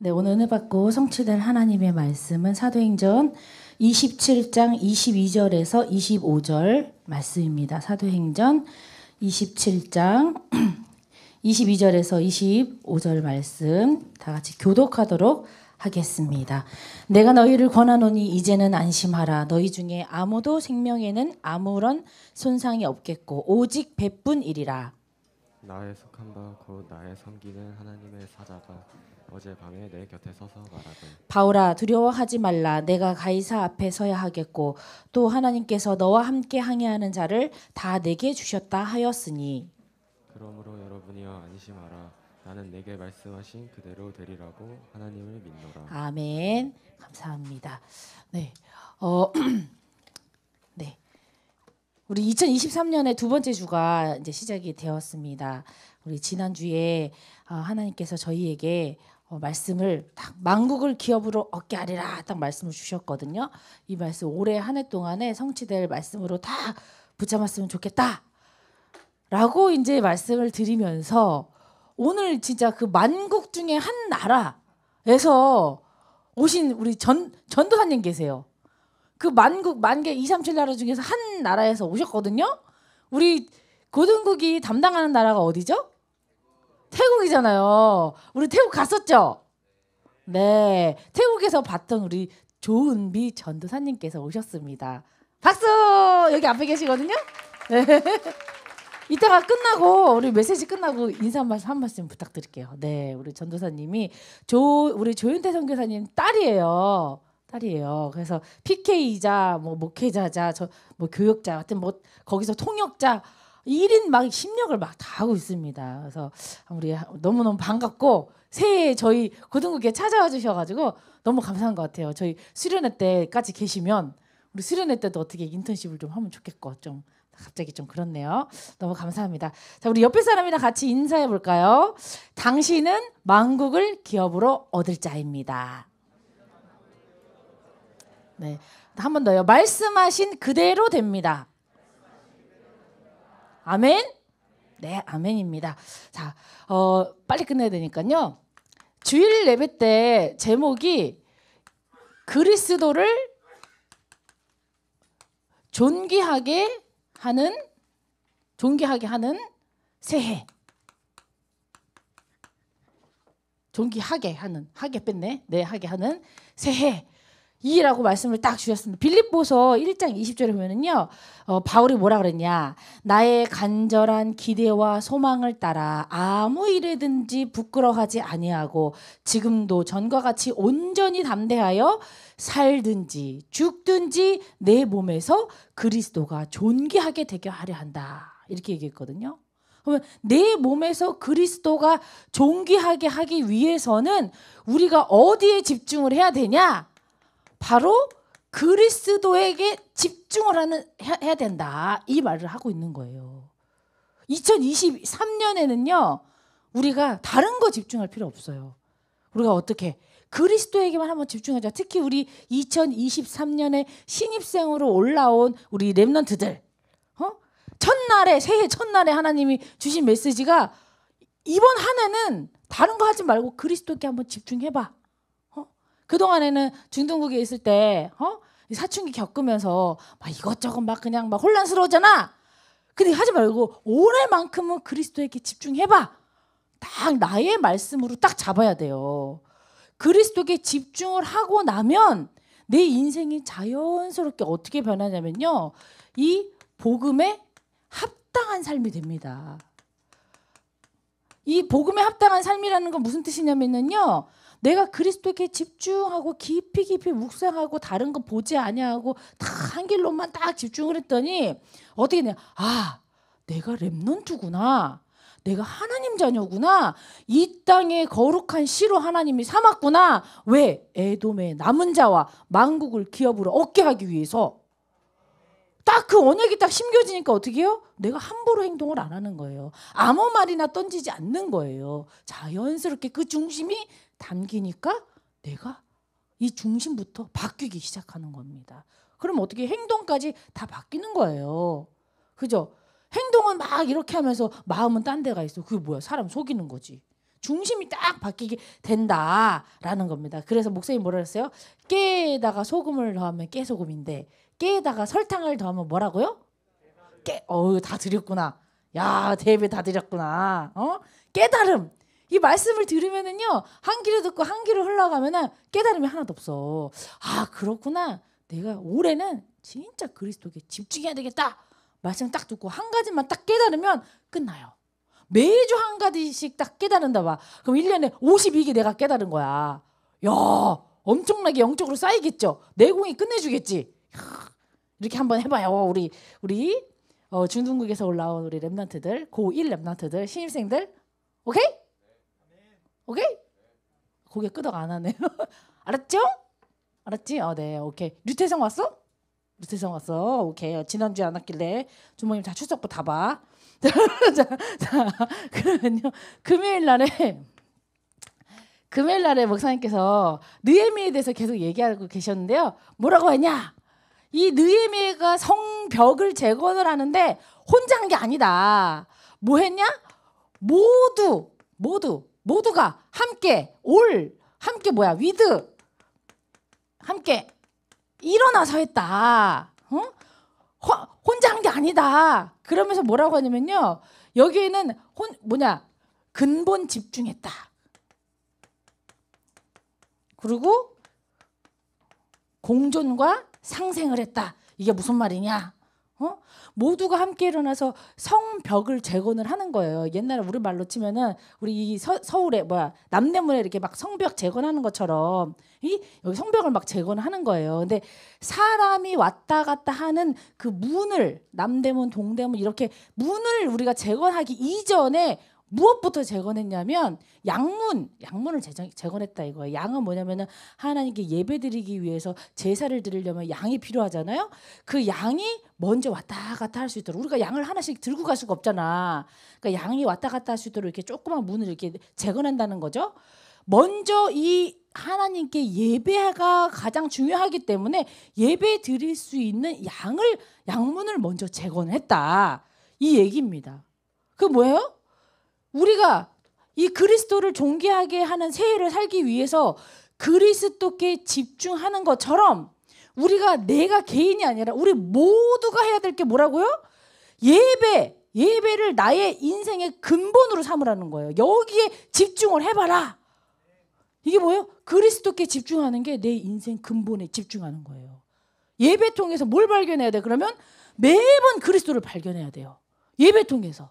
네, 오늘 은혜 받고 성취될 하나님의 말씀은 사도행전 27장 22절에서 25절 말씀입니다. 사도행전 27장 22절에서 25절 말씀 다 같이 교독하도록 하겠습니다. 내가 너희를 권하노니 이제는 안심하라. 너희 중에 아무도 생명에는 아무런 손상이 없겠고 오직 배뿐이리라. 나의 속한 바 곧 나의 섬기는 하나님의 사자가 어젯밤에 내 곁에 서서 말하되 바울아 두려워하지 말라. 내가 가이사 앞에 서야 하겠고 또 하나님께서 너와 함께 항해하는 자를 다 내게 주셨다 하였으니 그러므로 여러분이여 안심하라. 나는 내게 말씀하신 그대로 되리라고 하나님을 믿노라. 아멘. 감사합니다. 네, 네. 우리 2023년의 두 번째 주가 이제 시작이 되었습니다. 우리 지난 주에 하나님께서 저희에게 말씀을 딱 만국을 기업으로 얻게 하리라 딱 말씀을 주셨거든요. 이 말씀 올해 한 해 동안에 성취될 말씀으로 다 붙잡았으면 좋겠다라고 이제 말씀을 드리면서 오늘 진짜 그 만국 중에 한 나라에서 오신 우리 전도사님 계세요. 그 만국 만개 2, 3, 7 나라 중에서 한 나라에서 오셨거든요. 우리 고등국이 담당하는 나라가 어디죠? 태국이잖아요. 우리 태국 갔었죠? 네, 태국에서 봤던 우리 조은비 전도사님께서 오셨습니다. 박수! 여기 앞에 계시거든요. 네. 이따가 끝나고 우리 메시지 끝나고 인사 한 말씀 부탁드릴게요. 네, 우리 전도사님이 우리 조윤태 선교사님 딸이에요. 그래서 PK이자 뭐 목회자자 뭐 교역자 같은 뭐 거기서 통역자 1인 막 심력을 막 다 하고 있습니다. 그래서 우리 너무너무 반갑고 새해 저희 고등국에 찾아와 주셔가지고 너무 감사한 것 같아요. 저희 수련회 때까지 계시면 우리 수련회 때도 어떻게 인턴십을 좀 하면 좋겠고 좀 갑자기 좀 그렇네요. 너무 감사합니다. 자, 우리 옆에 사람이랑 같이 인사해 볼까요? 당신은 만국을 기업으로 얻을 자입니다. 네, 한 번 더요. 말씀하신 그대로 됩니다. 아멘. 네, 아멘입니다. 자, 빨리 끝내야 되니까요. 주일 예배 때 제목이 그리스도를 존귀하게 하는 새해. 존귀하게 하는 하게 뺐네. 네, 하게 하는 새해. 이라고 말씀을 딱 주셨습니다. 빌립보서 1장 20절에 보면은요, 바울이 뭐라 그랬냐? 나의 간절한 기대와 소망을 따라 아무 일에든지 부끄러워하지 아니하고 지금도 전과 같이 온전히 담대하여 살든지 죽든지 내 몸에서 그리스도가 존귀하게 되게 하려 한다. 이렇게 얘기했거든요. 그러면 내 몸에서 그리스도가 존귀하게 하기 위해서는 우리가 어디에 집중을 해야 되냐? 바로 그리스도에게 집중을 해야 된다. 이 말을 하고 있는 거예요. 2023년에는요. 우리가 다른 거 집중할 필요 없어요. 우리가 어떻게 그리스도에게만 한번 집중하자. 특히 우리 2023년에 신입생으로 올라온 우리 렘넌트들. 새해 첫날에 하나님이 주신 메시지가 이번 한 해는 다른 거 하지 말고 그리스도께 한번 집중해봐. 그동안에는 중동국에 있을 때 사춘기 겪으면서 막 이것저것 막 그냥 막 혼란스러워잖아. 근데 하지 말고 올해만큼은 그리스도에게 집중해봐. 딱 나의 말씀으로 딱 잡아야 돼요. 그리스도에게 집중을 하고 나면 내 인생이 자연스럽게 어떻게 변하냐면요. 이 복음에 합당한 삶이 됩니다. 이 복음에 합당한 삶이라는 건 무슨 뜻이냐면요. 내가 그리스도에게 집중하고 깊이 묵상하고 다른 거 보지 아니하고 다 한 길로만 딱 집중을 했더니 어떻게 되냐? 아, 내가 렘넌트구나. 내가 하나님 자녀구나. 이 땅의 거룩한 씨로 하나님이 삼았구나. 왜? 에돔의 남은 자와 만국을 기업으로 얻게 하기 위해서. 딱 그 언약이 딱 심겨지니까 어떻게 해요? 내가 함부로 행동을 안 하는 거예요. 아무 말이나 던지지 않는 거예요. 자연스럽게 그 중심이 담기니까 내가 이 중심부터 바뀌기 시작하는 겁니다. 그럼 어떻게 행동까지 다 바뀌는 거예요. 그죠? 행동은 막 이렇게 하면서 마음은 딴 데가 있어. 그게 뭐야? 사람 속이는 거지. 중심이 딱 바뀌게 된다라는 겁니다. 그래서 목사님 뭐라 그랬어요? 깨에다가 소금을 더하면 깨소금인데 깨에다가 설탕을 더하면 뭐라고요? 다 드렸구나. 야, 대배 다 드렸구나. 깨달음. 이 말씀을 들으면은요, 한 귀로 듣고 한 귀로 흘러가면은 깨달음이 하나도 없어. 아, 그렇구나. 내가 올해는 진짜 그리스도께 집중해야 되겠다. 말씀 딱 듣고 한 가지만 딱 깨달으면 끝나요. 매주 한 가지씩 딱 깨달은다 봐. 그럼 1년에 52개 내가 깨달은 거야. 야, 엄청나게 영적으로 쌓이겠죠. 내공이 끝내주겠지. 이렇게 한번 해봐요. 우리 중등국에서 올라온 우리 랩런트들, 고1 랩런트들, 신입생들. 오케이? 오케이? 고개 끄덕 안 하네요. 알았죠? 알았지? 네, 오케이. 류태성 왔어? 류태성 왔어. 오케이. 지난주에 안 왔길래 주모님 다 출석부 다 봐. 자, 그러면요. 금요일 날에 목사님께서 느헤미야에 대해서 계속 얘기하고 계셨는데요. 뭐라고 했냐? 이 느헤미야가 성벽을 재건을 하는데 혼자 한 게 아니다. 뭐 했냐? 모두가 함께 위드 함께 일어나서 했다. 혼자 한 게 아니다. 그러면서 뭐라고 하냐면요. 여기에는 근본 집중했다. 그리고 공존과 상생을 했다. 이게 무슨 말이냐? 모두가 함께 일어나서 성벽을 재건을 하는 거예요. 옛날에 우리 말로 치면은 우리 이 서울에 남대문에 이렇게 막 성벽 재건하는 것처럼 여기 성벽을 막 재건하는 거예요. 근데 사람이 왔다 갔다 하는 그 문을 남대문, 동대문 이렇게 문을 우리가 재건하기 이전에 무엇부터 재건했냐면 양문을 재건했다 이거예요. 양은 뭐냐면은 하나님께 예배드리기 위해서 제사를 드리려면 양이 필요하잖아요. 그 양이 먼저 왔다 갔다 할 수 있도록 우리가 양을 하나씩 들고 갈 수가 없잖아. 그러니까 양이 왔다 갔다 할 수 있도록 이렇게 조그만 문을 이렇게 재건한다는 거죠. 먼저 이 하나님께 예배가 가장 중요하기 때문에 예배 드릴 수 있는 양문을 먼저 재건했다. 이 얘기입니다. 그 뭐예요? 우리가 이 그리스도를 존귀하게 하는 새해를 살기 위해서 그리스도께 집중하는 것처럼 우리가 내가 개인이 아니라 우리 모두가 해야 될 게 뭐라고요? 예배를 나의 인생의 근본으로 삼으라는 거예요. 여기에 집중을 해봐라. 이게 뭐예요? 그리스도께 집중하는 게 내 인생 근본에 집중하는 거예요. 예배 통해서 뭘 발견해야 돼? 그러면 매번 그리스도를 발견해야 돼요. 예배 통해서.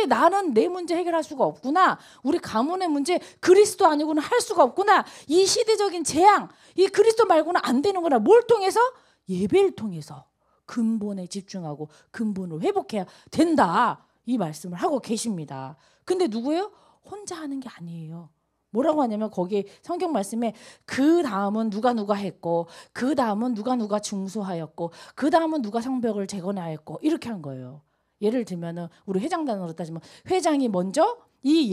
나는 내 문제 해결할 수가 없구나. 우리 가문의 문제 그리스도 아니고는 할 수가 없구나. 이 시대적인 재앙, 이 그리스도 말고는 안 되는구나. 뭘 통해서? 예배를 통해서 근본에 집중하고 근본을 회복해야 된다. 이 말씀을 하고 계십니다. 근데 누구예요? 혼자 하는 게 아니에요. 뭐라고 하냐면 거기에 성경 말씀에 그 다음은 누가 했고 그 다음은 누가 중수하였고 그 다음은 누가 성벽을 재건하였고 이렇게 한 거예요. 예를 들면은 우리 회장단으로 따지면 회장이 먼저 이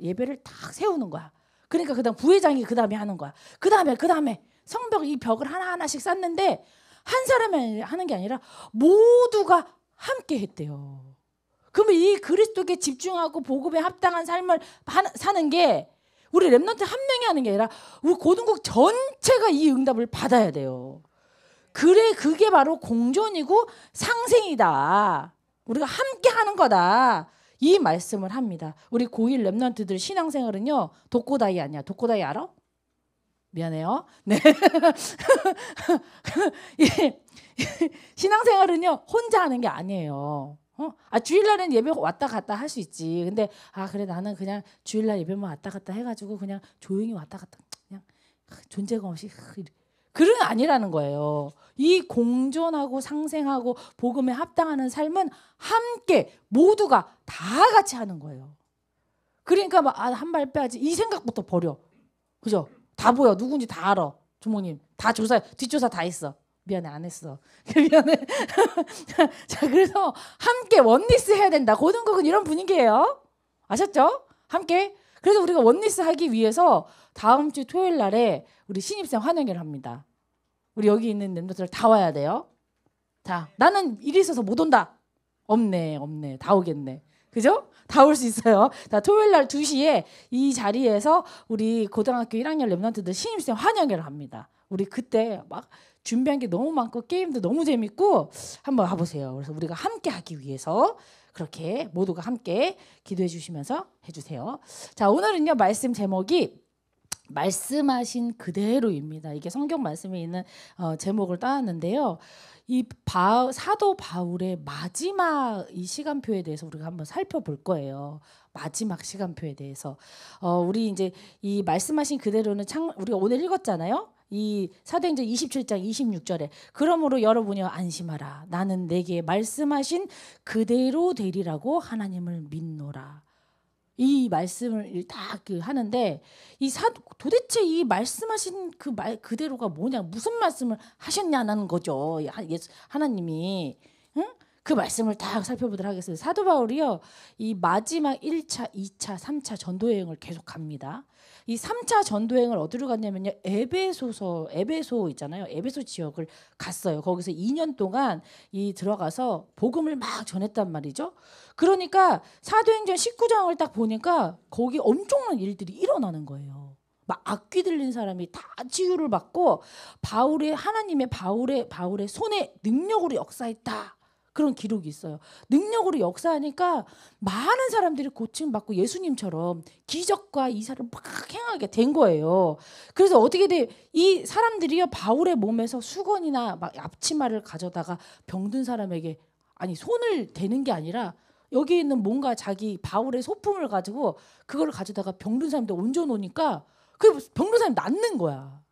예배를 딱 세우는 거야. 그러니까 그다음 부회장이 그다음에 하는 거야. 그다음에 성벽 이 벽을 하나하나씩 쌓는데 한 사람이 하는 게 아니라 모두가 함께 했대요. 그러면 이 그리스도께 집중하고 복음에 합당한 삶을 사는 게 우리 랩런트 한 명이 하는 게 아니라 우리 고등국 전체가 이 응답을 받아야 돼요. 그래, 그게 바로 공존이고 상생이다. 우리가 함께 하는 거다. 이 말씀을 합니다. 우리 고1 랩런트들 신앙생활은요. 독고다이 아니야. 독고다이 알아? 미안해요. 네. 신앙생활은요. 혼자 하는 게 아니에요. 주일날은 예배 왔다 갔다 할 수 있지. 근데 그래 나는 그냥 주일날 예배만 왔다 갔다 해가지고 그냥 조용히 왔다 갔다 그냥 존재감 없이 그런 게 아니라는 거예요. 이 공존하고 상생하고 복음에 합당하는 삶은 함께 모두가 다 같이 하는 거예요. 그러니까 막 한 발 빼야지 이 생각부터 버려. 그죠? 다 보여. 누군지 다 알아. 주모님 다 뒷조사 다 했어. 미안해 안 했어. 미안해. 자, 그래서 함께 원리스 해야 된다. 고등국은 이런 분위기예요. 아셨죠? 함께. 그래서 우리가 원리스 하기 위해서 다음 주 토요일 날에 우리 신입생 환영회를 합니다. 우리 여기 있는 멤버들 다 와야 돼요. 자, 나는 일이 있어서 못 온다. 없네. 다 오겠네. 그죠? 다 올 수 있어요. 자, 토요일 날 2시에 이 자리에서 우리 고등학교 1학년 랩런트들 신입생 환영회를 합니다. 우리 그때 막 준비한 게 너무 많고 게임도 너무 재밌고 한번 와보세요. 그래서 우리가 함께 하기 위해서 그렇게 모두가 함께 기도해 주시면서 해주세요. 자, 오늘은요 말씀 제목이 말씀하신 그대로입니다. 이게 성경 말씀에 있는 제목을 따왔는데요. 이 사도 바울의 마지막 이 시간표에 대해서 우리가 한번 살펴볼 거예요. 마지막 시간표에 대해서 우리 이제 이 말씀하신 그대로는 우리가 오늘 읽었잖아요. 이 사도행전 27장 26절에 그러므로 여러분이 안심하라. 나는 내게 말씀하신 그대로 되리라고 하나님을 믿노라. 이 말씀을 딱 하는데 도대체 이 말씀하신 그 말 그대로가 뭐냐, 무슨 말씀을 하셨냐는 거죠. 하나님이 그 말씀을 딱 살펴보도록 하겠습니다. 사도 바울이요, 이 마지막 1차, 2차, 3차 전도 여행을 계속 갑니다. 이 3차 전도 여행을 어디로 갔냐면요, 에베소 있잖아요. 에베소 지역을 갔어요. 거기서 2년 동안 들어가서 복음을 막 전했단 말이죠. 그러니까 사도행전 19장을 딱 보니까 거기 엄청난 일들이 일어나는 거예요. 막 악귀 들린 사람이 다 치유를 받고 하나님의 바울의 손에 능력으로 역사했다. 그런 기록이 있어요. 능력으로 역사하니까 많은 사람들이 고침받고 예수님처럼 기적과 이사를 막 행하게 된 거예요. 그래서 어떻게 돼? 이 사람들이요, 바울의 몸에서 수건이나 막 앞치마를 가져다가 병든 사람에게 손을 대는 게 아니라 여기 있는 뭔가 자기 바울의 소품을 가지고 그걸 가져다가 병든 사람한테 얹어놓으니까 그 병든 사람이 낫는 거야.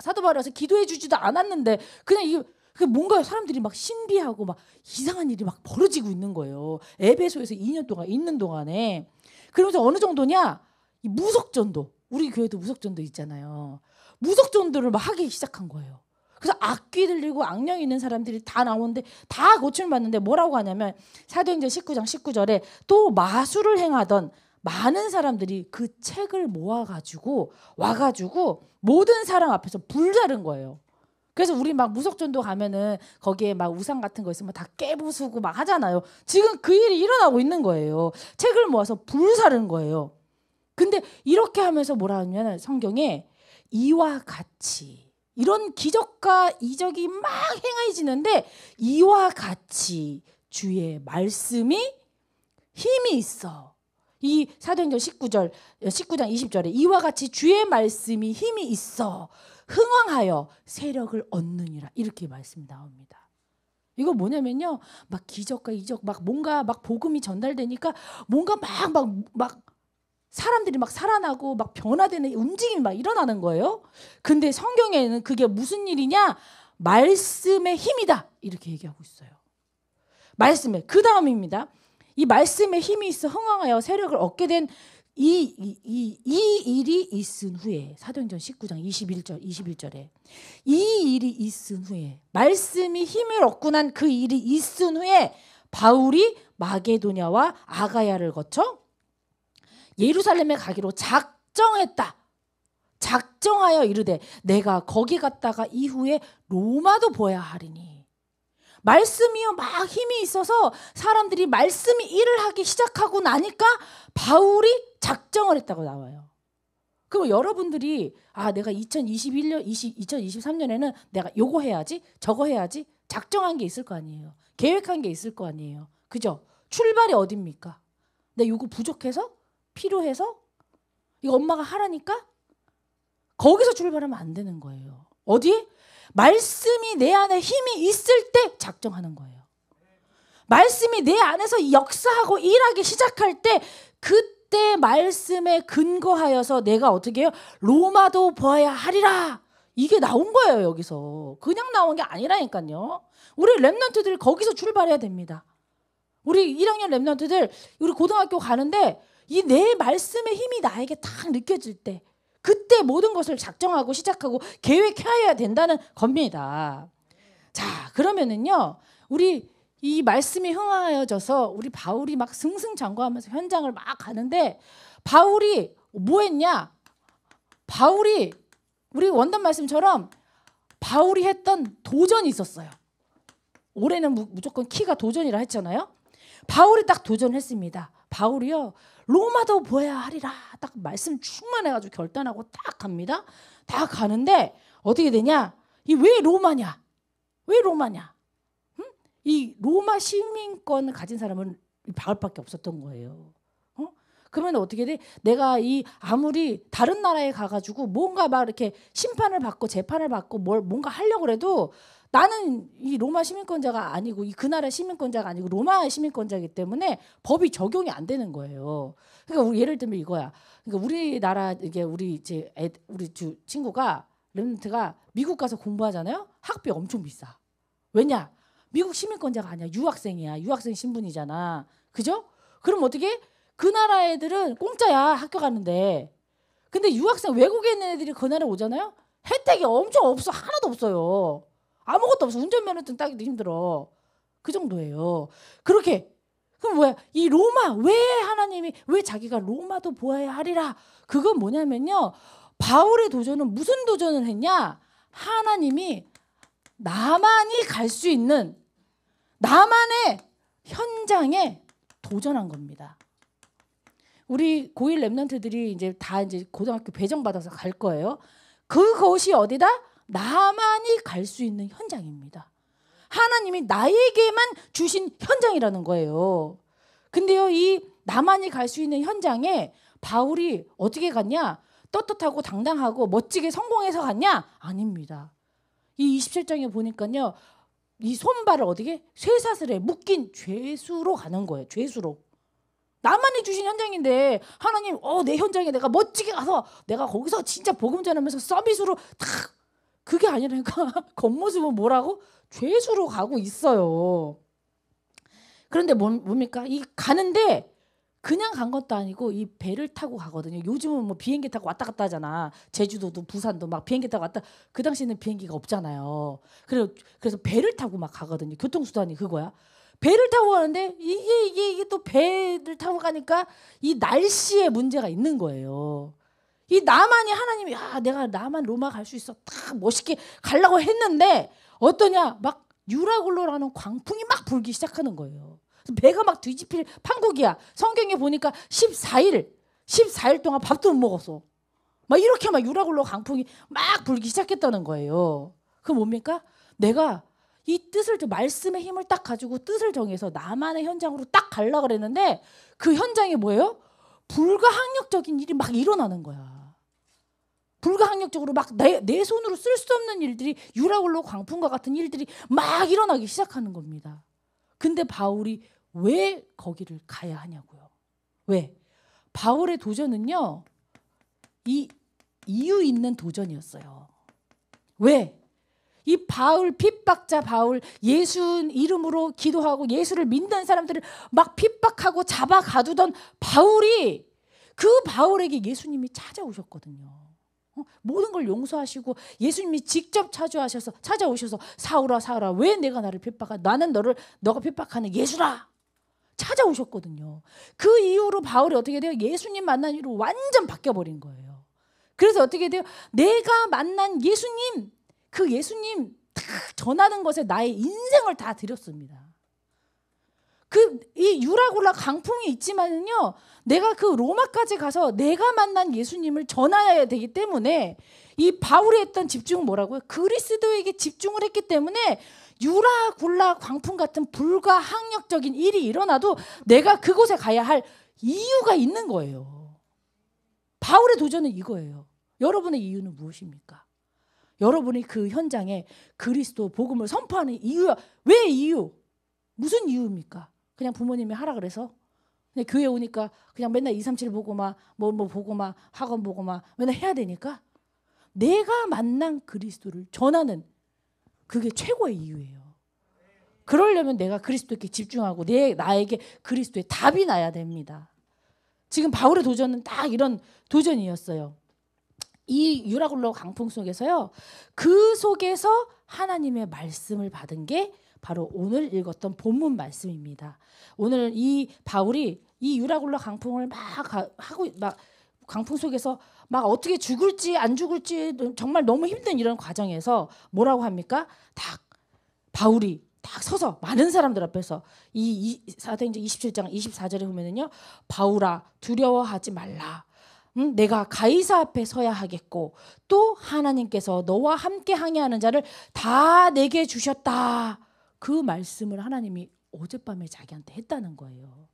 사도 바울이 와서 기도해 주지도 않았는데 그냥 뭔가 사람들이 막 신비하고 막 이상한 일이 막 벌어지고 있는 거예요. 에베소에서 2년 동안 있는 동안에. 그러면서 어느 정도냐? 이 무속전도. 우리 교회도 무속전도 있잖아요. 무속전도를 막 하기 시작한 거예요. 그래서 악귀 들리고 악령 있는 사람들이 다 나오는데 다 고침을 받는데 뭐라고 하냐면 사도행전 19장 19절에 또 마술을 행하던 많은 사람들이 그 책을 모아가지고 와가지고 모든 사람 앞에서 불자른 거예요. 그래서 우리 막 무속전도 가면은 거기에 막 우상 같은 거 있으면 다 깨부수고 막 하잖아요. 지금 그 일이 일어나고 있는 거예요. 책을 모아서 불사른 거예요. 근데 이렇게 하면서 뭐라 하냐면 성경에 이와 같이 이런 기적과 이적이 막 행해지는데 이와 같이 주의 말씀이 힘이 있어. 이 사도행전 19장 20절에 이와 같이 주의 말씀이 힘이 있어 흥왕하여 세력을 얻느니라, 이렇게 말씀이 나옵니다. 이거 뭐냐면요, 막 기적과 이적 막 뭔가 막 복음이 전달되니까 뭔가 막 사람들이 막 살아나고 막 변화되는 움직임이 막 일어나는 거예요. 근데 성경에는 그게 무슨 일이냐? 말씀의 힘이다, 이렇게 얘기하고 있어요. 말씀의 그 다음입니다. 이 말씀의 힘이 있어 흥왕하여 세력을 얻게 된 이 일이 있은 후에 사도행전 19장 21절에 이 일이 있은 후에 말씀이 힘을 얻고 난 그 일이 있은 후에 바울이 마게도냐와 아가야를 거쳐 예루살렘에 가기로 작정하여 이르되 내가 거기 갔다가 이후에 로마도 보아야 하리니. 말씀이요 막 힘이 있어서 사람들이 말씀이 일을 하기 시작하고 나니까 바울이 작정을 했다고 나와요. 그럼 여러분들이 내가 2023년에는 내가 요거 해야지 저거 해야지 작정한 게 있을 거 아니에요. 계획한 게 있을 거 아니에요. 그죠? 출발이 어딥니까? 내가 요거 부족해서? 필요해서? 이거 엄마가 하라니까? 거기서 출발하면 안 되는 거예요. 어디? 말씀이 내 안에 힘이 있을 때 작정하는 거예요. 말씀이 내 안에서 역사하고 일하기 시작할 때 그때 말씀에 근거하여서 내가 어떻게 해요? 로마도 보아야 하리라. 이게 나온 거예요. 여기서. 그냥 나온 게 아니라니까요. 우리 랩런트들 거기서 출발해야 됩니다. 우리 1학년 랩런트들 우리 고등학교 가는데 이 내 말씀의 힘이 나에게 딱 느껴질 때 그때 모든 것을 작정하고 시작하고 계획해야 된다는 겁니다. 자, 그러면은요, 우리 이 말씀이 흥하여져서 우리 바울이 막 승승장구하면서 현장을 막 가는데 바울이 뭐 했냐? 바울이 우리 원단 말씀처럼 바울이 했던 도전이 있었어요. 올해는 무조건 키가 도전이라 했잖아요. 바울이 딱 도전했습니다. 바울이요 로마도 보아야 하리라 딱 말씀 충만해가지고 결단하고 딱 갑니다. 딱 가는데 어떻게 되냐? 이 왜 로마냐? 왜 로마냐? 응? 이 로마 시민권 가진 사람은 바울밖에 없었던 거예요. 그러면 어떻게 돼? 내가 이 아무리 다른 나라에 가가지고 뭔가 막 이렇게 심판을 받고 재판을 받고 뭔가 하려고 해도 나는 이 로마 시민권자가 아니고 그 나라 시민권자가 아니고 로마 시민권자이기 때문에 법이 적용이 안 되는 거예요. 그러니까 우리 예를 들면 이거야. 그러니까 우리나라 이게 우리 친구가 렘넌트가 미국 가서 공부하잖아요. 학비 엄청 비싸. 왜냐? 미국 시민권자가 아니야. 유학생이야. 유학생 신분이잖아. 그죠? 그럼 어떻게? 그 나라 애들은 공짜야 학교 가는데. 근데 유학생 외국에 있는 애들이 그 나라에 오잖아요. 혜택이 엄청 없어. 하나도 없어요. 아무것도 없어. 운전면허증 따기도 힘들어. 그 정도예요. 그렇게 그럼 뭐야? 이 로마 왜 하나님이 왜 자기가 로마도 보아야 하리라? 그건 뭐냐면요. 바울의 도전은 무슨 도전을 했냐? 하나님이 나만이 갈 수 있는 나만의 현장에 도전한 겁니다. 우리 고1 랩런트들이 이제 다 이제 고등학교 배정 받아서 갈 거예요. 그것이 어디다? 나만이 갈 수 있는 현장입니다. 하나님이 나에게만 주신 현장이라는 거예요. 근데요, 이 나만이 갈 수 있는 현장에 바울이 어떻게 갔냐? 떳떳하고 당당하고 멋지게 성공해서 갔냐? 아닙니다. 이 27장에 보니까요, 이 손발을 어떻게? 쇠사슬에 묶인 죄수로 가는 거예요. 죄수로. 나만이 주신 현장인데 하나님 내 현장에 내가 멋지게 가서 내가 거기서 진짜 복음 전하면서 서비스로 탁 그게 아니라니까 겉모습은 뭐라고? 죄수로 가고 있어요. 그런데 뭡니까? 이 가는데 그냥 간 것도 아니고 이 배를 타고 가거든요. 요즘은 뭐 비행기 타고 왔다 갔다 하잖아. 제주도도 부산도 막 비행기 타고 왔다. 그 당시에는 비행기가 없잖아요. 그래서 배를 타고 막 가거든요. 교통수단이 그거야. 배를 타고 가는데 이게 또 배를 타고 가니까 이 날씨에 문제가 있는 거예요. 이 나만이 하나님이 내가 나만 로마 갈 수 있어 딱 멋있게 가려고 했는데 어떠냐 막 유라굴로라는 광풍이 막 불기 시작하는 거예요. 배가 막 뒤집힐 판국이야. 성경에 보니까 14일 동안 밥도 못 먹었어. 막 이렇게 막 유라굴로 광풍이 막 불기 시작했다는 거예요. 그 뭡니까? 내가 이 뜻을 말씀의 힘을 딱 가지고 뜻을 정해서 나만의 현장으로 딱 가려고 그랬는데 그 현장이 뭐예요? 불가항력적인 일이 막 일어나는 거야. 불가항력적으로 막 내 손으로 쓸 수 없는 일들이 유라굴로 광풍과 같은 일들이 막 일어나기 시작하는 겁니다. 근데 바울이 왜 거기를 가야 하냐고요. 왜? 바울의 도전은요. 이 이유 있는 도전이었어요. 왜? 이 바울 핍박자 바울 예수 이름으로 기도하고 예수를 믿는 사람들을 막 핍박하고 잡아 가두던 바울이 그 바울에게 예수님이 찾아오셨거든요. 모든 걸 용서하시고 예수님이 직접 찾아오셔서 사울아 사울아 왜 내가 나를 핍박하? 나는 너가 핍박하는 예수라. 찾아오셨거든요. 그 이후로 바울이 어떻게 돼요? 예수님 만난 이후로 완전 바뀌어버린 거예요. 그래서 어떻게 돼요? 내가 만난 예수님 그 예수님 딱 전하는 것에 나의 인생을 다 드렸습니다. 이 유라굴라 강풍이 있지만은요, 내가 그 로마까지 가서 내가 만난 예수님을 전해야 되기 때문에 이 바울이 했던 집중은 뭐라고요? 그리스도에게 집중을 했기 때문에 유라굴라 광풍 같은 불가항력적인 일이 일어나도 내가 그곳에 가야 할 이유가 있는 거예요. 바울의 도전은 이거예요. 여러분의 이유는 무엇입니까? 여러분이 그 현장에 그리스도 복음을 선포하는 이유야. 왜 이유? 무슨 이유입니까? 그냥 부모님이 하라 그래서? 그냥 교회 오니까 그냥 맨날 2, 3, 7 보고 막 뭐 보고 막 학원 보고 막 맨날 해야 되니까? 내가 만난 그리스도를 전하는 그게 최고의 이유예요. 그러려면 내가 그리스도께 집중하고 나에게 그리스도의 답이 나야 됩니다. 지금 바울의 도전은 딱 이런 도전이었어요. 이 유라굴로 강풍 속에서요. 그 속에서 하나님의 말씀을 받은 게 바로 오늘 읽었던 본문 말씀입니다. 오늘 이 바울이 이 유라굴로 강풍을 막 하고 막 강풍 속에서 막 어떻게 죽을지 안 죽을지 정말 너무 힘든 이런 과정에서 뭐라고 합니까? 딱 바울이 딱 서서 많은 사람들 앞에서 이 사도행전 27장 24절에 보면은요. 바울아 두려워하지 말라. 내가 가이사 앞에 서야 하겠고 또 하나님께서 너와 함께 항해하는 자를 다 내게 주셨다. 그 말씀을 하나님이 어젯밤에 자기한테 했다는 거예요.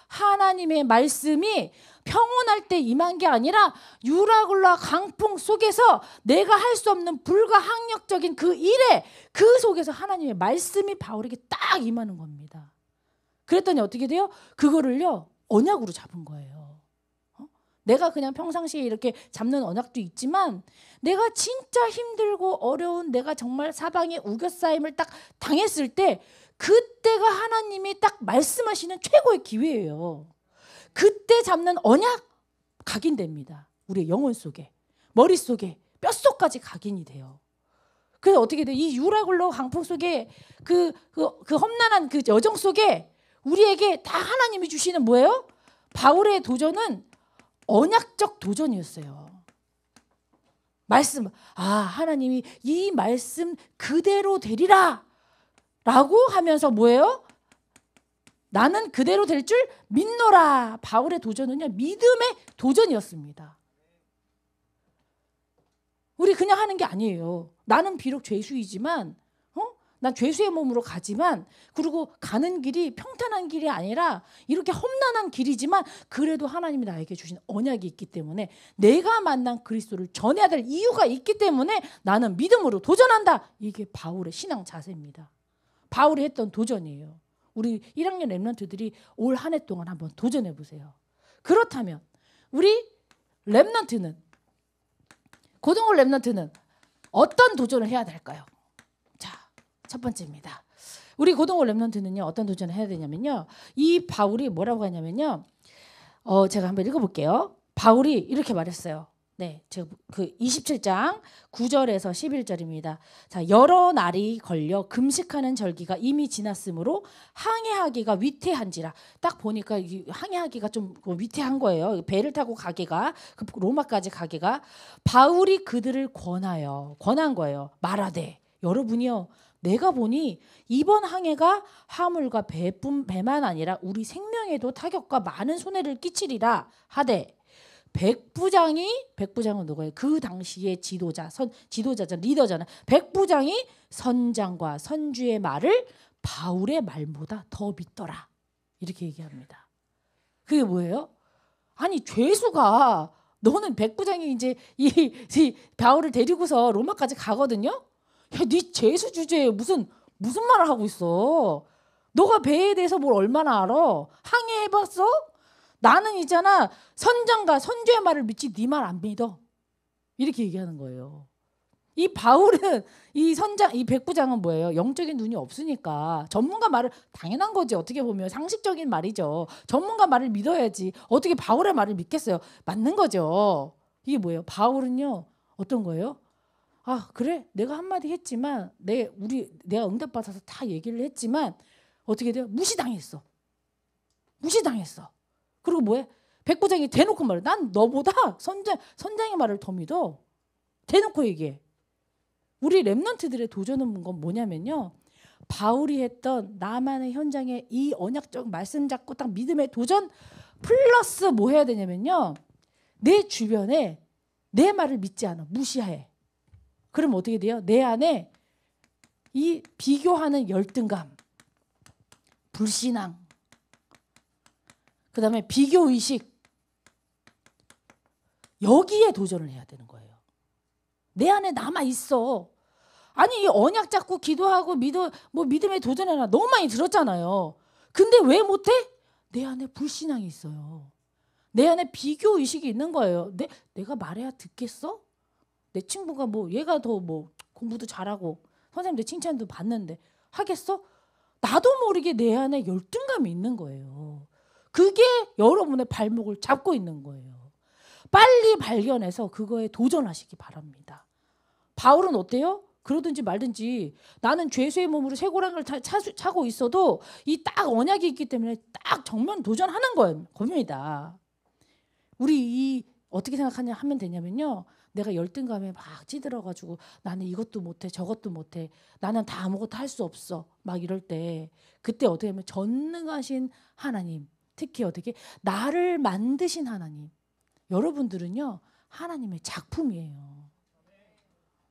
하나님의 말씀이 평온할 때 임한 게 아니라 유라굴라 강풍 속에서 내가 할 수 없는 불가항력적인 그 일에 그 속에서 하나님의 말씀이 바울에게 딱 임하는 겁니다. 그랬더니 어떻게 돼요? 그거를요 언약으로 잡은 거예요. 내가 그냥 평상시에 이렇게 잡는 언약도 있지만 내가 진짜 힘들고 어려운 내가 정말 사방에 우겨싸임을 딱 당했을 때 그때가 하나님이 딱 말씀하시는 최고의 기회예요. 그때 잡는 언약 각인됩니다. 우리의 영혼 속에, 머릿속에, 뼛속까지 각인이 돼요. 그래서 어떻게 돼요? 이 유라굴로 강풍 속에 그 험난한 그 여정 속에 우리에게 다 하나님이 주시는 뭐예요? 바울의 도전은 언약적 도전이었어요. 말씀, 하나님이 이 말씀 그대로 되리라 라고 하면서 뭐예요? 나는 그대로 될 줄 믿노라. 바울의 도전은요 믿음의 도전이었습니다. 우리 그냥 하는 게 아니에요. 나는 비록 죄수이지만 난 죄수의 몸으로 가지만 그리고 가는 길이 평탄한 길이 아니라 이렇게 험난한 길이지만 그래도 하나님이 나에게 주신 언약이 있기 때문에 내가 만난 그리스도를 전해야 될 이유가 있기 때문에 나는 믿음으로 도전한다. 이게 바울의 신앙 자세입니다. 바울이 했던 도전이에요. 우리 1학년 랩런트들이 올 한 해 동안 한번 도전해 보세요. 그렇다면 우리 랩런트는 고등부 랩런트는 어떤 도전을 해야 될까요? 첫 번째입니다. 우리 고등부 랩런트는요 어떤 도전을 해야 되냐면요. 이 바울이 뭐라고 하냐면요. 제가 한번 읽어볼게요. 바울이 이렇게 말했어요. 네, 제가 그 27장 9절에서 11절입니다. 자, 여러 날이 걸려 금식하는 절기가 이미 지났으므로 항해하기가 위태한지라. 딱 보니까 항해하기가 좀 위태한 거예요. 배를 타고 가기가 로마까지 가기가. 바울이 그들을 권한 거예요. 말하되 여러분이요. 내가 보니 이번 항해가 화물과 배만 아니라 우리 생명에도 타격과 많은 손해를 끼치리라 하되 백부장은 누구예요? 그 당시의 지도자잖아, 리더잖아. 백부장이 선장과 선주의 말을 바울의 말보다 더 믿더라. 이렇게 얘기합니다. 그게 뭐예요? 아니 죄수가 너는 백부장이 이제 이 바울을 데리고서 로마까지 가거든요. 야, 네 죄수 주제에 무슨 말을 하고 있어? 너가 배에 대해서 뭘 얼마나 알아? 항해해봤어? 나는 있잖아 선장과 선주의 말을 믿지 네 말 안 믿어. 이렇게 얘기하는 거예요. 이 바울은 이 백부장은 뭐예요? 영적인 눈이 없으니까 전문가 말을 당연한 거지. 어떻게 보면 상식적인 말이죠. 전문가 말을 믿어야지. 어떻게 바울의 말을 믿겠어요? 맞는 거죠. 이게 뭐예요? 바울은요 어떤 거예요? 그래 내가 한마디 했지만 내가 응답받아서 다 얘기를 했지만 어떻게 돼요? 무시당했어. 그리고 뭐해? 백부장이 대놓고 말해. 난 너보다 선장의 말을 더 믿어. 대놓고 얘기해. 우리 랩런트들의 도전은 건 뭐냐면요. 바울이 했던 나만의 현장에 이 언약적 말씀 잡고 딱 믿음의 도전 플러스 뭐 해야 되냐면요. 내 주변에 내 말을 믿지 않아. 무시해. 그럼 어떻게 돼요? 내 안에 이 비교하는 열등감, 불신앙, 그 다음에 비교의식 여기에 도전을 해야 되는 거예요. 내 안에 남아있어. 아니 이 언약 잡고 기도하고 믿음에 도전해라 너무 많이 들었잖아요. 근데 왜 못해? 내 안에 불신앙이 있어요. 내 안에 비교의식이 있는 거예요. 내가 말해야 듣겠어? 내 친구가 얘가 더 공부도 잘하고 선생님들 칭찬도 받는데 하겠어? 나도 모르게 내 안에 열등감이 있는 거예요. 그게 여러분의 발목을 잡고 있는 거예요. 빨리 발견해서 그거에 도전하시기 바랍니다. 바울은 어때요? 그러든지 말든지 나는 죄수의 몸으로 쇠고랑을 차고 있어도 이 딱 언약이 있기 때문에 딱 정면 도전하는 겁니다. 우리 이 어떻게 생각하냐 하면 되냐면요. 내가 열등감에 막 찌들어가지고 나는 이것도 못해 저것도 못해 나는 다 아무것도 할 수 없어 막 이럴 때 그때 어떻게 하면 전능하신 하나님 특히 어떻게 나를 만드신 하나님 여러분들은요 하나님의 작품이에요.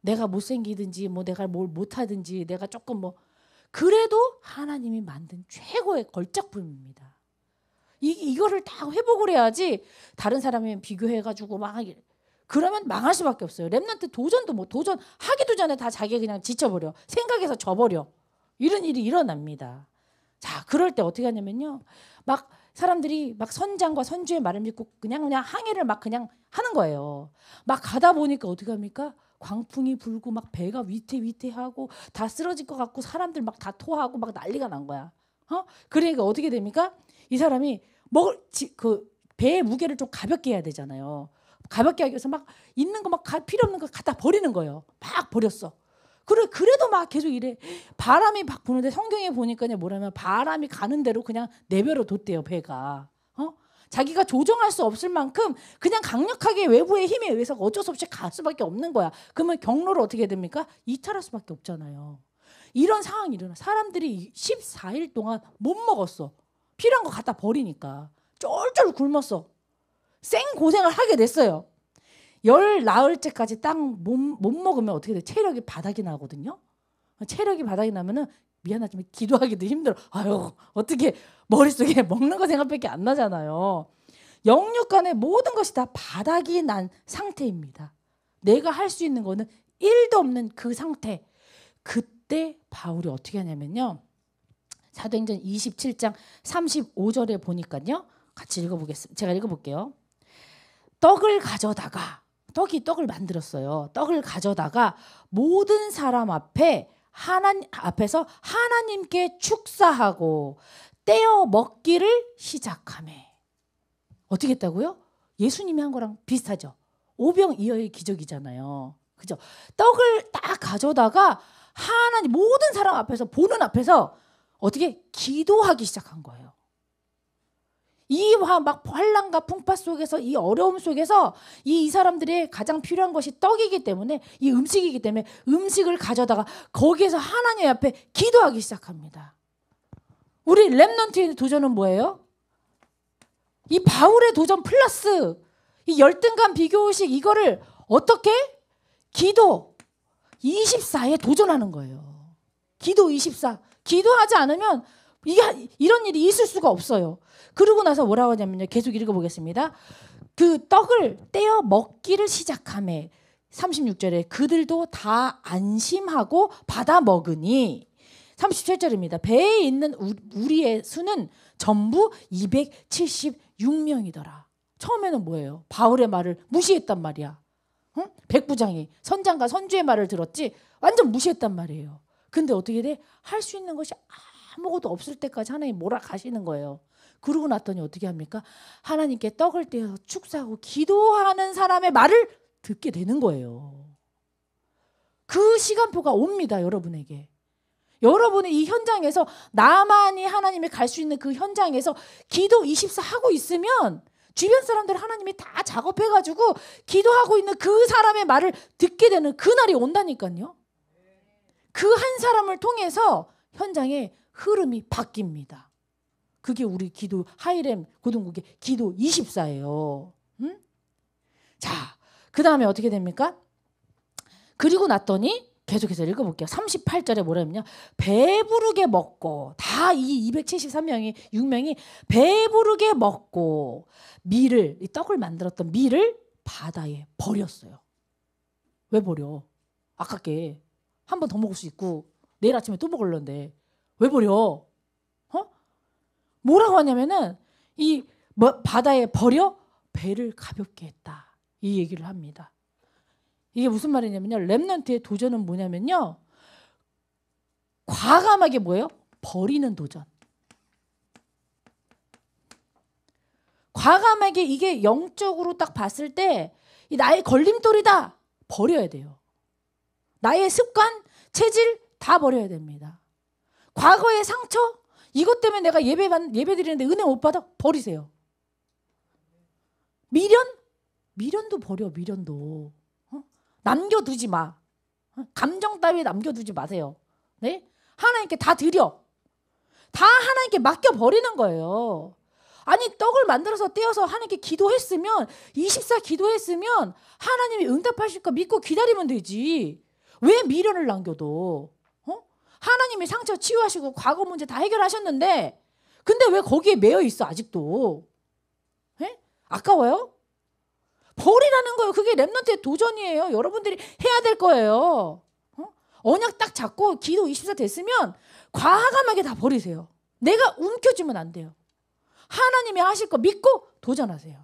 내가 못생기든지 뭐 내가 뭘 못하든지 내가 조금 뭐 그래도 하나님이 만든 최고의 걸작품입니다. 이거를 다 회복을 해야지 다른 사람이 비교해가지고 막 그러면 망할 수밖에 없어요. 렘넌트 도전도 뭐 도전하기도 전에 다 자기 그냥 지쳐버려. 생각에서 져버려. 이런 일이 일어납니다. 자, 그럴 때 어떻게 하냐면요. 막 사람들이 막 선장과 선주의 말을 믿고 그냥 항해를 막 그냥 하는 거예요. 막 가다 보니까 어떻게 합니까? 광풍이 불고 막 배가 위태위태하고 다 쓰러질 것 같고 사람들 막 다 토하고 막 난리가 난 거야. 그러니까 어떻게 됩니까? 이 사람이 그 배의 무게를 좀 가볍게 해야 되잖아요. 가볍게 하기 위해서 막 있는 거 막 필요 없는 거 갖다 버리는 거예요. 막 버렸어. 그래도 막 계속 이래. 바람이 막 부는데 성경에 보니까요 뭐라면 바람이 가는 대로 그냥 내버려 뒀대요 배가. 자기가 조정할 수 없을 만큼 그냥 강력하게 외부의 힘에 의해서 어쩔 수 없이 갈 수밖에 없는 거야. 그러면 경로를 어떻게 됩니까? 이탈할 수밖에 없잖아요. 이런 상황이 일어나. 사람들이 14일 동안 못 먹었어. 필요한 거 갖다 버리니까 쫄쫄 굶었어. 생 고생을 하게 됐어요. 열 나흘째까지 딱 못 먹으면 어떻게 돼? 체력이 바닥이 나거든요. 체력이 바닥이 나면은 미안하지만 기도하기도 힘들어. 아유 어떻게 머릿속에 먹는 거 생각밖에 안 나잖아요. 영육간의 모든 것이 다 바닥이 난 상태입니다. 내가 할 수 있는 거는 1도 없는 그 상태. 그때 바울이 어떻게 하냐면요. 사도행전 27장 35절에 보니까요. 같이 읽어보겠습니다. 제가 읽어볼게요. 떡을 떡을 만들었어요. 떡을 가져다가 모든 사람 앞에서 하나님께 축사하고 떼어 먹기를 시작하매. 어떻게 했다고요? 예수님이 한 거랑 비슷하죠. 오병이어의 기적이잖아요. 그죠? 떡을 딱 가져다가 하나님 모든 사람 앞에서 보는 앞에서 어떻게 기도하기 시작한 거예요. 이 막 환난과 풍파 속에서 이 어려움 속에서 이 사람들의 가장 필요한 것이 떡이기 때문에 이 음식이기 때문에 음식을 가져다가 거기에서 하나님 앞에 기도하기 시작합니다. 우리 렘넌트의 도전은 뭐예요? 이 바울의 도전 플러스 이 열등감 비교의식 이거를 어떻게? 기도 24에 도전하는 거예요. 기도 24. 기도하지 않으면 이런 일이 있을 수가 없어요. 그러고 나서 뭐라고 하냐면요. 계속 읽어보겠습니다. 그 떡을 떼어 먹기를 시작하매 36절에 그들도 다 안심하고 받아 먹으니 37절입니다. 배에 있는 우리의 수는 전부 276명이더라. 처음에는 뭐예요? 바울의 말을 무시했단 말이야. 응? 백부장이 선장과 선주의 말을 들었지 완전 무시했단 말이에요. 근데 어떻게 돼? 할 수 있는 것이 아무것도 없을 때까지 하나님 몰아가시는 거예요. 그러고 났더니 어떻게 합니까? 하나님께 떡을 떼어서 축사하고 기도하는 사람의 말을 듣게 되는 거예요. 그 시간표가 옵니다. 여러분에게. 여러분의 이 현장에서 나만이 하나님이 갈 수 있는 그 현장에서 기도 24 하고 있으면 주변 사람들 하나님이 다 작업해가지고 기도하고 있는 그 사람의 말을 듣게 되는 그날이 온다니까요. 그 한 사람을 통해서 현장의 흐름이 바뀝니다. 그게 우리 기도 하이렘 고등국의 기도 24예요. 응? 자, 그 다음에 어떻게 됩니까? 그리고 났더니 계속해서 읽어볼게요. 38절에 뭐라면요. 배부르게 먹고 다 이 273명이 6명이 배부르게 먹고 밀을 이 떡을 만들었던 밀을 바다에 버렸어요. 왜 버려? 아깝게 한 번 더 먹을 수 있고 내일 아침에 또 먹으려는데 왜 버려? 뭐라고 하냐면은 바다에 버려 배를 가볍게 했다. 이 얘기를 합니다. 이게 무슨 말이냐면요. 렘넌트의 도전은 뭐냐면요. 과감하게 뭐예요? 버리는 도전. 과감하게 이게 영적으로 딱 봤을 때 이 나의 걸림돌이다. 버려야 돼요. 나의 습관, 체질 다 버려야 됩니다. 과거의 상처, 이것 때문에 내가 예배 드리는데 은혜 못 받아? 버리세요. 미련? 미련도 버려. 미련도. 남겨두지 마. 감정 따위 남겨두지 마세요. 네? 하나님께 다 드려. 다 하나님께 맡겨버리는 거예요. 아니 떡을 만들어서 떼어서 하나님께 기도했으면 24 기도했으면 하나님이 응답하실 거 믿고 기다리면 되지. 왜 미련을 남겨둬? 하나님이 상처 치유하시고 과거 문제 다 해결하셨는데 근데 왜 거기에 매여 있어 아직도? 에? 아까워요? 버리라는 거예요. 그게 렘넌트의 도전이에요. 여러분들이 해야 될 거예요. 언약 딱 잡고 기도 24 됐으면 과감하게 다 버리세요. 내가 움켜쥐면 안 돼요. 하나님이 하실 거 믿고 도전하세요.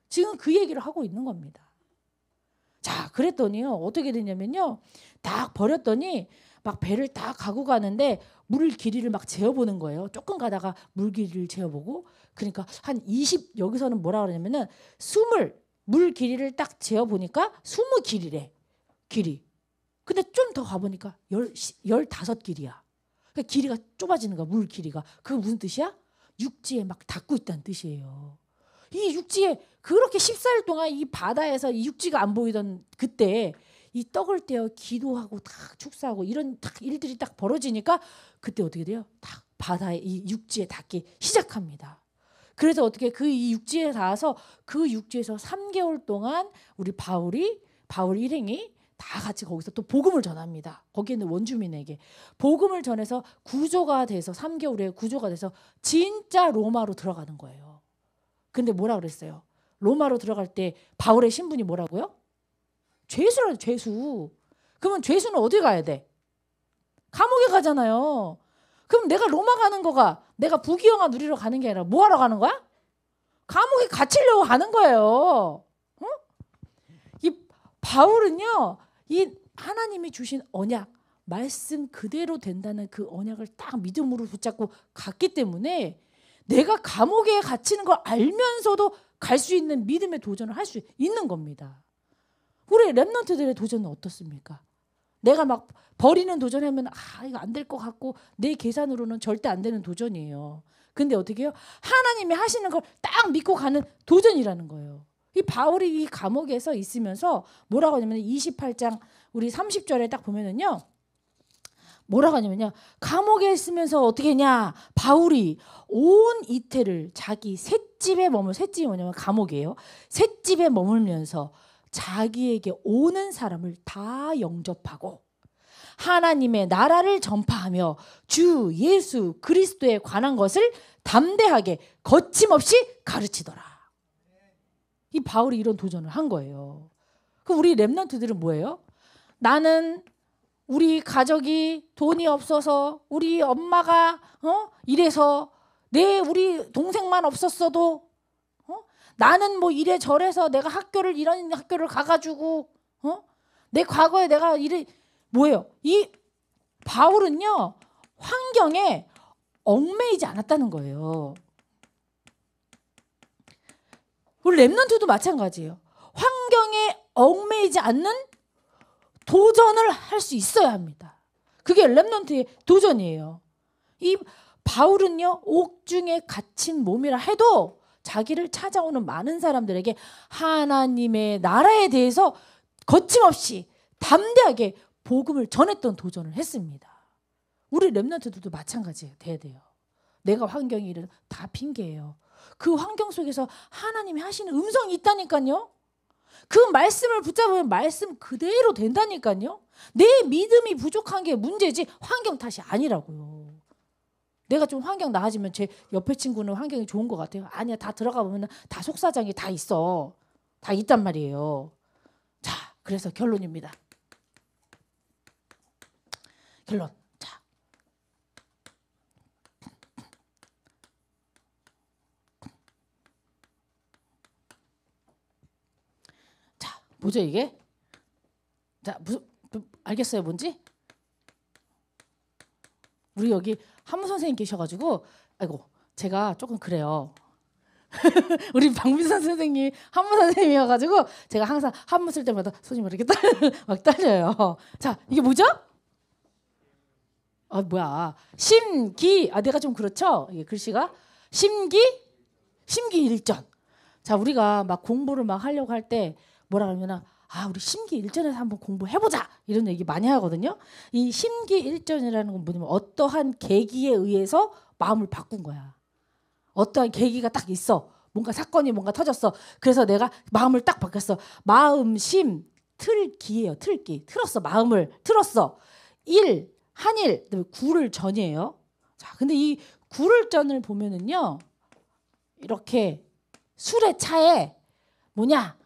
지금 그 얘기를 하고 있는 겁니다. 자, 그랬더니요. 어떻게 되냐면요. 딱 버렸더니 막 배를 딱 가고 가는데 물 길이를 막 재어보는 거예요. 조금 가다가 물 길이를 재어보고 그러니까 한 20 여기서는 뭐라 그러냐면은 20 물 길이를 딱 재어보니까 20 길이래. 길이. 근데 좀 더 가보니까 15 길이야. 그러니까 길이가 좁아지는 거야. 물 길이가. 그게 무슨 뜻이야? 육지에 막 닿고 있다는 뜻이에요. 이 육지에 그렇게 14일 동안 이 바다에서 이 육지가 안 보이던 그때 이 떡을 떼어 기도하고 딱 축사하고 이런 딱 일들이 딱 벌어지니까 그때 어떻게 돼요? 딱 바다에 이 육지에 닿기 시작합니다. 그래서 어떻게 그 이 육지에 닿아서 그 육지에서 3개월 동안 우리 바울 일행이 다 같이 거기서 또 복음을 전합니다. 거기에 있는 원주민에게 복음을 전해서 구조가 돼서 3개월에 구조가 돼서 진짜 로마로 들어가는 거예요. 근데 뭐라 그랬어요? 로마로 들어갈 때 바울의 신분이 뭐라고요? 죄수라고. 죄수. 그러면 죄수는 어디 가야 돼? 감옥에 가잖아요. 그럼 내가 로마 가는 거가 내가 부귀영화 누리러 가는 게 아니라 뭐 하러 가는 거야? 감옥에 갇히려고 가는 거예요. 이 바울은요. 이 하나님이 주신 언약 말씀 그대로 된다는 그 언약을 딱 믿음으로 붙잡고 갔기 때문에 내가 감옥에 갇히는 걸 알면서도 갈 수 있는 믿음의 도전을 할 수 있는 겁니다. 우리 렘넌트들의 도전은 어떻습니까? 내가 막 버리는 도전하면 이거 안 될 것 같고 내 계산으로는 절대 안 되는 도전이에요. 근데 어떻게 해요? 하나님이 하시는 걸 딱 믿고 가는 도전이라는 거예요. 이 바울이 이 감옥에서 있으면서 뭐라고 하냐면 28장 우리 30절에 딱 보면은요. 뭐라고 하냐면요. 감옥에 있으면서 어떻게 했냐. 바울이 온 이태를 자기 셋집에 셋집이 뭐냐면 감옥이에요. 셋집에 머물면서 자기에게 오는 사람을 다 영접하고 하나님의 나라를 전파하며 주 예수 그리스도에 관한 것을 담대하게 거침없이 가르치더라. 이 바울이 이런 도전을 한 거예요. 그럼 우리 렘넌트들은 뭐예요? 나는 우리 가족이 돈이 없어서 우리 엄마가 이래서 우리 동생만 없었어도 나는 뭐 이래 저래서 내가 이런 학교를 가가지고 내 과거에 내가 뭐예요? 이 바울은요 환경에 얽매이지 않았다는 거예요. 우리 렘넌트도 마찬가지예요. 환경에 얽매이지 않는 도전을 할 수 있어야 합니다. 그게 렘넌트의 도전이에요. 이 바울은요 옥중에 갇힌 몸이라 해도 자기를 찾아오는 많은 사람들에게 하나님의 나라에 대해서 거침없이 담대하게 복음을 전했던 도전을 했습니다. 우리 렘넌트들도 마찬가지예요. 돼야 돼요. 내가 환경이 이래 다 핑계예요. 그 환경 속에서 하나님이 하시는 음성이 있다니까요. 그 말씀을 붙잡으면 말씀 그대로 된다니까요. 내 믿음이 부족한 게 문제지 환경 탓이 아니라고요. 내가 좀 환경 나아지면 제 옆에 친구는 환경이 좋은 것 같아요. 아니야, 다 들어가 보면 다 속사정이 다 있어. 다 있단 말이에요. 자, 그래서 결론입니다. 결론. 자, 뭐죠 이게? 자, 알겠어요, 뭔지? 우리 여기 한무 선생님 계셔가지고, 아이고, 제가 조금 그래요. 우리 박민선 선생님 한무 선생님이어가지고 제가 항상 한무 쓸 때마다 손이 막 이렇게 막 떨려요. 자, 이게 뭐죠? 뭐야? 심기. 내가 좀 그렇죠? 이게 글씨가 심기일전. 자, 우리가 막 공부를 막 하려고 할 때 뭐라 그러면 우리 심기일전에서 한번 공부해보자 이런 얘기 많이 하거든요. 이 심기일전이라는 건 뭐냐면 어떠한 계기에 의해서 마음을 바꾼 거야. 어떠한 계기가 딱 있어. 뭔가 사건이 뭔가 터졌어. 그래서 내가 마음을 딱 바꿨어. 마음, 심, 틀기예요. 틀기. 틀었어. 마음을 틀었어. 일, 한일, 그다음에 구를 전이에요. 자, 근데 이 구를 전을 보면은요. 이렇게 술의 차에 뭐냐?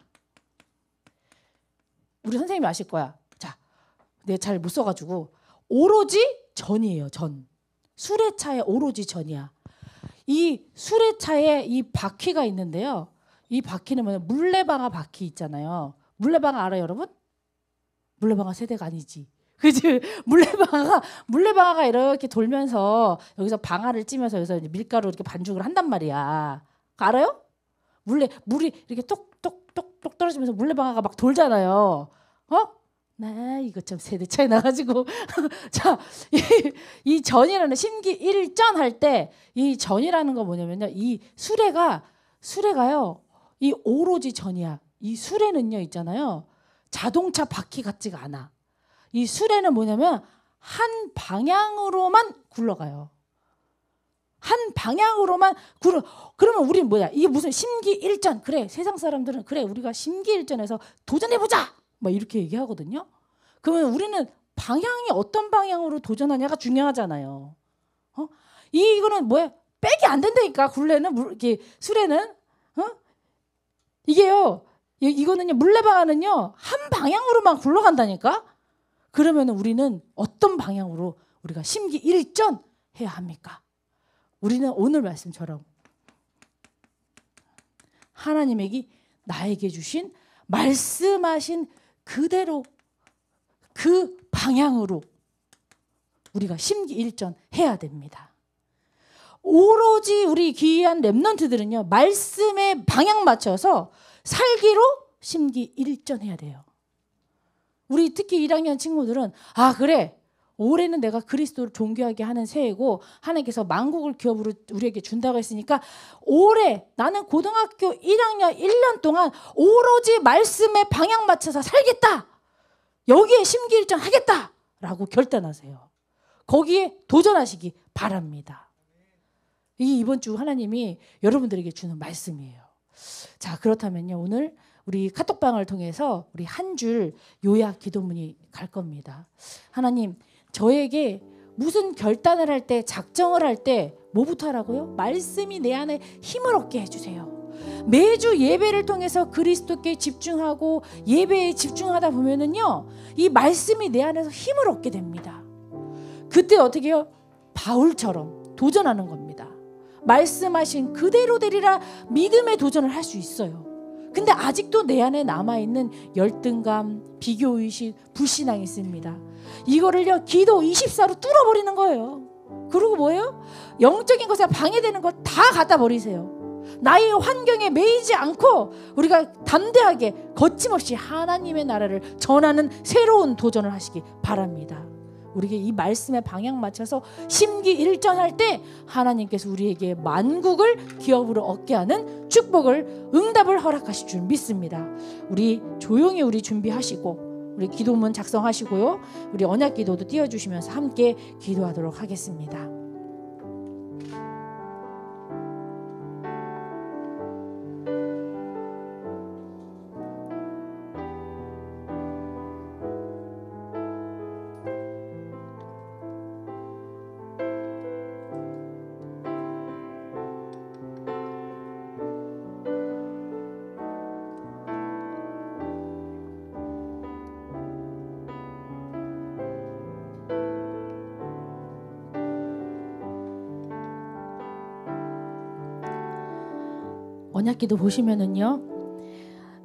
우리 선생님이 아실 거야. 자, 내가 잘 못 써가지고 오로지 전이에요. 전. 술의 차에 오로지 전이야. 이 술의 차에 이 바퀴가 있는데요. 이 바퀴는 뭐냐? 물레방아 바퀴 있잖아요. 물레방아 알아요, 여러분? 물레방아 세대가 아니지. 그지? 물레방아가 이렇게 돌면서 여기서 방아를 찌면서 여기서 밀가루 이렇게 반죽을 한단 말이야. 알아요? 물이 이렇게 똑똑똑똑 떨어지면서 물레방아가 막 돌잖아요. 나 이거 참 세대 차이 나가지고 자, 이 전이라는 심기일전 할 때 이 전이라는 거 뭐냐면요. 이 수레가요. 이 오로지 전이야. 이 수레는요 있잖아요. 자동차 바퀴 같지가 않아. 이 수레는 뭐냐면 한 방향으로만 굴러가요. 한 방향으로만 그러면 우리는 뭐야? 이게 무슨 심기일전. 그래, 세상 사람들은 그래, 우리가 심기일전에서 도전해보자 막 이렇게 얘기하거든요. 그러면 우리는 방향이 어떤 방향으로 도전하냐가 중요하잖아요. 이거는 뭐야? 백이 안 된다니까. 굴레는 이렇게 수레는 이게요. 이거는요, 물레방아는요 한 방향으로만 굴러간다니까. 그러면 우리는 어떤 방향으로 우리가 심기일전 해야 합니까? 우리는 오늘 말씀처럼 하나님에게 나에게 주신 말씀하신 그대로 그 방향으로 우리가 심기일전 해야 됩니다. 오로지 우리 귀한 렘넌트들은요, 말씀에 방향 맞춰서 살기로 심기일전 해야 돼요. 우리 특히 1학년 친구들은 그래, 올해는 내가 그리스도를 존귀하게 하는 새해고 하나님께서 만국을 기업으로 우리에게 준다고 했으니까 올해 나는 고등학교 1학년 1년 동안 오로지 말씀에 방향 맞춰서 살겠다. 여기에 심기일전 하겠다라고 결단하세요. 거기에 도전하시기 바랍니다. 이게 이번 주 하나님이 여러분들에게 주는 말씀이에요. 자, 그렇다면요, 오늘 우리 카톡방을 통해서 우리 한 줄 요약 기도문이 갈 겁니다. 하나님, 저에게 무슨 결단을 할 때, 작정을 할 때 뭐부터 하라고요? 말씀이 내 안에 힘을 얻게 해주세요. 매주 예배를 통해서 그리스도께 집중하고 예배에 집중하다 보면은요, 이 말씀이 내 안에서 힘을 얻게 됩니다. 그때 어떻게 해요? 바울처럼 도전하는 겁니다. 말씀하신 그대로 되리라 믿음의 도전을 할 수 있어요. 근데 아직도 내 안에 남아있는 열등감, 비교의식, 불신앙이 있습니다. 이거를요, 기도 24로 뚫어버리는 거예요. 그리고 뭐예요? 영적인 것에 방해되는 거 다 갖다 버리세요. 나의 환경에 매이지 않고 우리가 담대하게 거침없이 하나님의 나라를 전하는 새로운 도전을 하시기 바랍니다. 우리에게 이 말씀에 방향 맞춰서 심기일전할 때 하나님께서 우리에게 만국을 기업으로 얻게 하는 축복을, 응답을 허락하실 줄 믿습니다. 우리 조용히 우리 준비하시고 우리 기도문 작성하시고요, 우리 언약 기도도 띄워주시면서 함께 기도하도록 하겠습니다. 언약기도 보시면은요,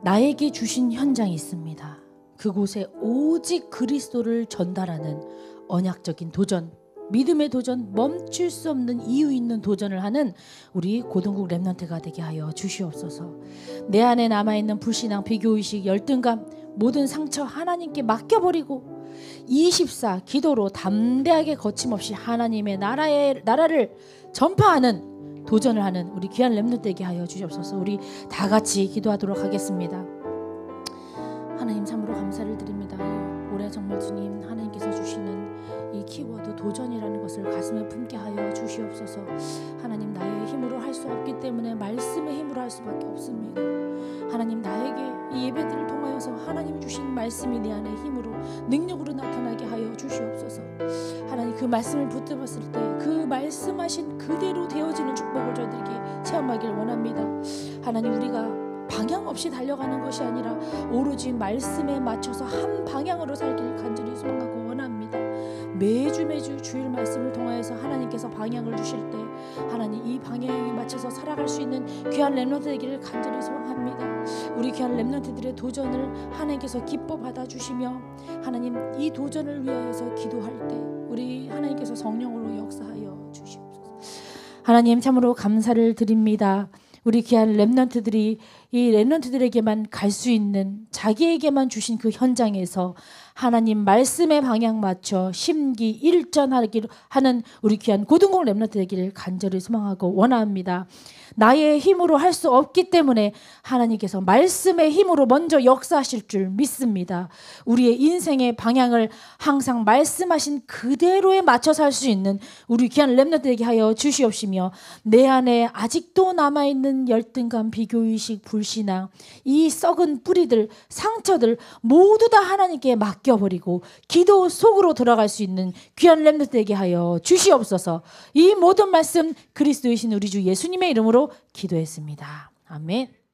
나에게 주신 현장이 있습니다. 그곳에 오직 그리스도를 전달하는 언약적인 도전, 믿음의 도전, 멈출 수 없는 이유 있는 도전을 하는 우리 고등국 렘넌트가 되게 하여 주시옵소서. 내 안에 남아있는 불신앙, 비교의식, 열등감, 모든 상처 하나님께 맡겨버리고 24 기도로 담대하게 거침없이 하나님의 나라를 전파하는 도전을 하는 우리 귀한 렘넌트 되게 하여 주시옵소서. 우리 다 같이 기도하도록 하겠습니다. 하나님 참으로 감사를 드립니다. 올해 정말 주님 하나님께서 주시는 이 키워드 도전이라는 것을 가슴에 품게 하여 주시옵소서. 하나님 나의 힘으로 할 수 없기 때문에 말씀의 힘으로 할 수밖에 없습니다. 하나님 나에게 이 예배들을 통하여서 하나님이 주신 말씀이 내 안에 힘으로 능력으로 나타나게 하여 주시옵소서. 하나님 그 말씀을 붙들었을 때 그 말씀하신 그대로 되어지는 축복을 저희들에게 체험하길 원합니다. 하나님 우리가 방향 없이 달려가는 것이 아니라 오로지 말씀에 맞춰서 한 방향으로 살기를 간절히 소망하고 원합니다. 매주 주일 말씀을 통하여서 하나님께서 방향을 주실 때 하나님 이 방향에 맞춰서 살아갈 수 있는 귀한 렘넌트 되기를 간절히 소망합니다. 우리 귀한 렘넌트들의 도전을 하나님께서 기뻐 받아주시며 하나님 이 도전을 위하여서 기도할 때 우리 하나님께서 성령으로 역사하여 주시옵소서. 하나님 참으로 감사를 드립니다. 우리 귀한 렘넌트들이 이 렘넌트들에게만 갈 수 있는 자기에게만 주신 그 현장에서 하나님 말씀의 방향 맞춰 심기 일전하기로 하는 우리 귀한 고등공 렘넌트 되기를 간절히 소망하고 원합니다. 나의 힘으로 할 수 없기 때문에 하나님께서 말씀의 힘으로 먼저 역사하실 줄 믿습니다. 우리의 인생의 방향을 항상 말씀하신 그대로에 맞춰 살 수 있는 우리 귀한 렘넌트 되게 하여 주시옵시며 내 안에 아직도 남아있는 열등감, 비교의식, 불신앙 이 썩은 뿌리들, 상처들 모두 다 하나님께 맡겨버리고 기도 속으로 들어갈 수 있는 귀한 렘넌트 되게 하여 주시옵소서. 이 모든 말씀 그리스도이신 우리 주 예수님의 이름으로 기도했습니다. 아멘.